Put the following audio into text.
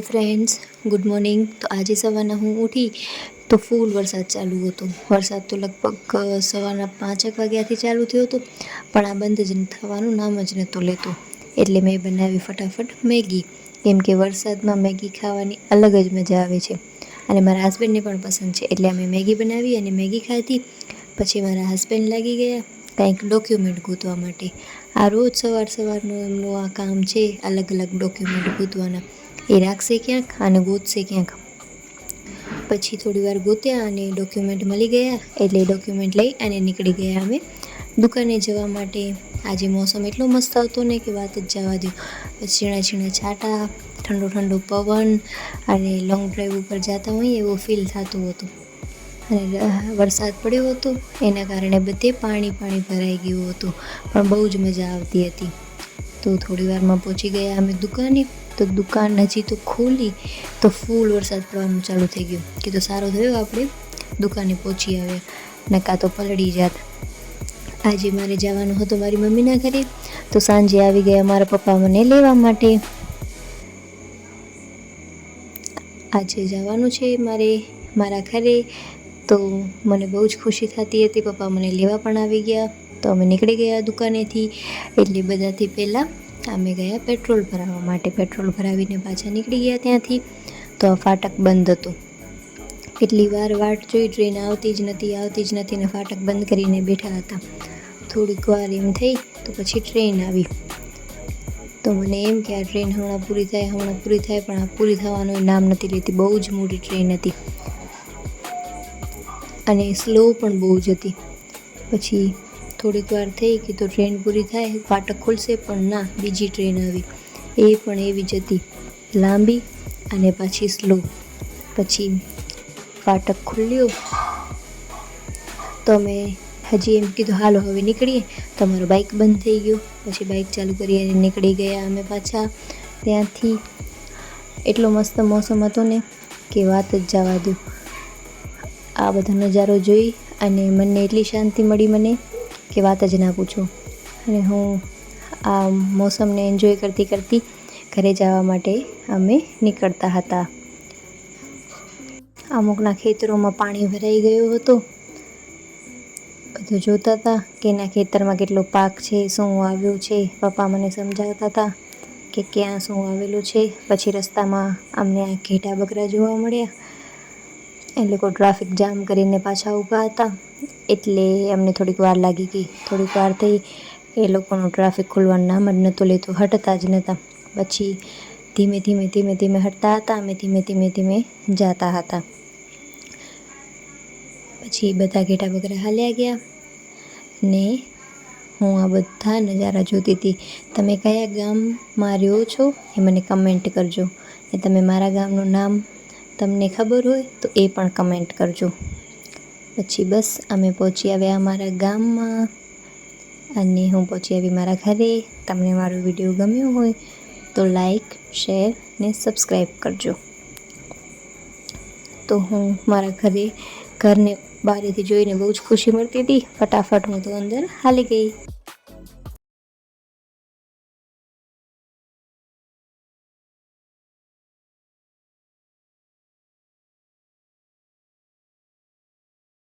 Friends, good morning. તો આજે સવારના હું ઉઠી તો ફૂલ વરસાદ ચાલુ હતો. વરસાદ તો લગભગ સવારના 5 વાગ્યાથી ચાલુ થયો હતો, પણ આ બંધ જ થવાનું નામ જ નહોતું લેતું. એટલે મેં બનાવી ફટાફટ મેગી, કેમ કે વરસાદમાં મેગી ખાવાની અલગ જ મજા આવે છે અને મારા હસબન્ડને પણ પસંદ છે. એટલે અમે મેગી બનાવી અને મેગી ખાધી. પછી મારા હસબન્ડ લાગી ગયા કંઈક ડોક્યુમેન્ટ ગોતવા માટે. આ રોજ સવારનું એમનું આ કામ છે, અલગ અલગ ડોક્યુમેન્ટ ગોતવાના. એ રાખશે ક્યાંક અને ગોતશે ક્યાંક. પછી થોડી વાર ગોત્યા અને ડોક્યુમેન્ટ મળી ગયા, એટલે ડોક્યુમેન્ટ લઈ અને નીકળી ગયા અમે દુકાને જવા માટે. આજે મોસમ એટલો મસ્ત હતો ને કે વાત જ જવા દો. ઝીણા ઝીણા છાંટા, ઠંડો ઠંડો પવન અને લોંગ ડ્રાઈવ ઉપર જતા હોઈએ એવો ફીલ થતું હતું. અને વરસાદ પડ્યો હતો એના કારણે બધે પાણી ભરાઈ ગયું હતું, પણ બહુ જ મજા આવતી હતી. તો થોડી વારમાં પહોંચી ગયા અમે દુકાને. તો દુકાન હજી તો ખોલી તો ફૂલ વરસાદ પડવાનું ચાલુ થઈ ગયું. કીધું સારો થયો આપણે દુકાને પહોંચી આવ્યા, નકા તો પલળી જાત. આજે મારે જવાનું હતું મારી મમ્મીના ઘરે, તો સાંજે આવી ગયા મારા પપ્પા મને લેવા માટે. આજે જવાનું છે મારે મારા ઘરે, તો મને બહુ જ ખુશી થતી હતી. પપ્પા મને લેવા પણ આવી ગયા, તો અમે નીકળી ગયા દુકાનેથી. એટલે બધાથી પહેલાં અમે ગયા પેટ્રોલ ભરાવવા માટે. પેટ્રોલ ભરાવીને પાછા નીકળી ગયા ત્યાંથી. તો આ ફાટક બંધ હતું. કેટલી વાર વાટ જોઈ, ટ્રેન આવતી જ નથી ને ફાટક બંધ કરીને બેઠા હતા. થોડીક વાર એમ થઈ તો પછી ટ્રેન આવી. તો મને એમ કે આ ટ્રેન હમણાં પૂરી થાય, પણ આ પૂરી થવાનું નામ નથી લેતી. બહુ જ મોટી ટ્રેન હતી અને સ્લો પણ બહુ જ હતી. પછી થોડીક વાર થઈ કે તો ટ્રેન પૂરી થાય, ફાટક ખુલશે, પણ ના, બીજી ટ્રેન આવી. એ પણ એવી જ હતી, લાંબી અને પાછી સ્લો. પછી ફાટક ખુલ્યો તો અમે હજી એમ કીધું હાલો હવે નીકળીએ, તો અમારું બાઇક બંધ થઈ ગયું. પછી બાઇક ચાલુ કરી અને નીકળી ગયા અમે પાછા ત્યાંથી. એટલો મસ્ત મોસમ હતો ને કે વાત જ જવા દો. આ બધો નજારો જોઈ અને મને એટલી શાંતિ મળી મને કે વાત જ ના પૂછો. અને હું આ મોસમને એન્જોય કરતી ઘરે જવા માટે અમે નીકળતા હતા. અમુકના ખેતરોમાં પાણી ભરાઈ ગયું હતું. બધું જોતા હતા કે એના ખેતરમાં કેટલો પાક છે, શું આવ્યું છે. પપ્પા મને સમજાવતા હતા કે ક્યાં શું આવેલું છે. પછી રસ્તામાં અમને આ ઘેટા બકરા જોવા મળ્યા. એ લોકો ટ્રાફિક જામ કરીને પાછા ઊભા હતા, એટલે અમને થોડીક વાર લાગી ગઈ. થોડીક વાર થઈ, એ લોકોનું ટ્રાફિક ખુલવાનું નામ જ નહોતું લેતું, હટતા જ નહોતા. પછી ધીમે ધીમે હટતા હતા, અમે ધીમે જતા હતા. પછી બધા ઘેટા બકરા હાલ્યા ગયા ને હું આ બધા નજારા જોતી હતી. તમે કયા ગામમાં રહ્યો છો એ મને કમેન્ટ કરજો, ને તમે મારા ગામનું નામ તમને ખબર હોય તો એ પણ કમેન્ટ કરજો. પછી બસ અમે પહોંચી આવ્યા અમારા ગામમાં અને હું પહોંચી આવી મારા ઘરે. તમને મારો વિડીયો ગમ્યો હોય તો લાઈક, શેર ને સબસ્ક્રાઈબ કરજો. તો હું મારા ઘરને બહારેથી જોઈને બહુ જ ખુશી મળતી હતી. ફટાફટ હું તો અંદર હાલી ગઈ.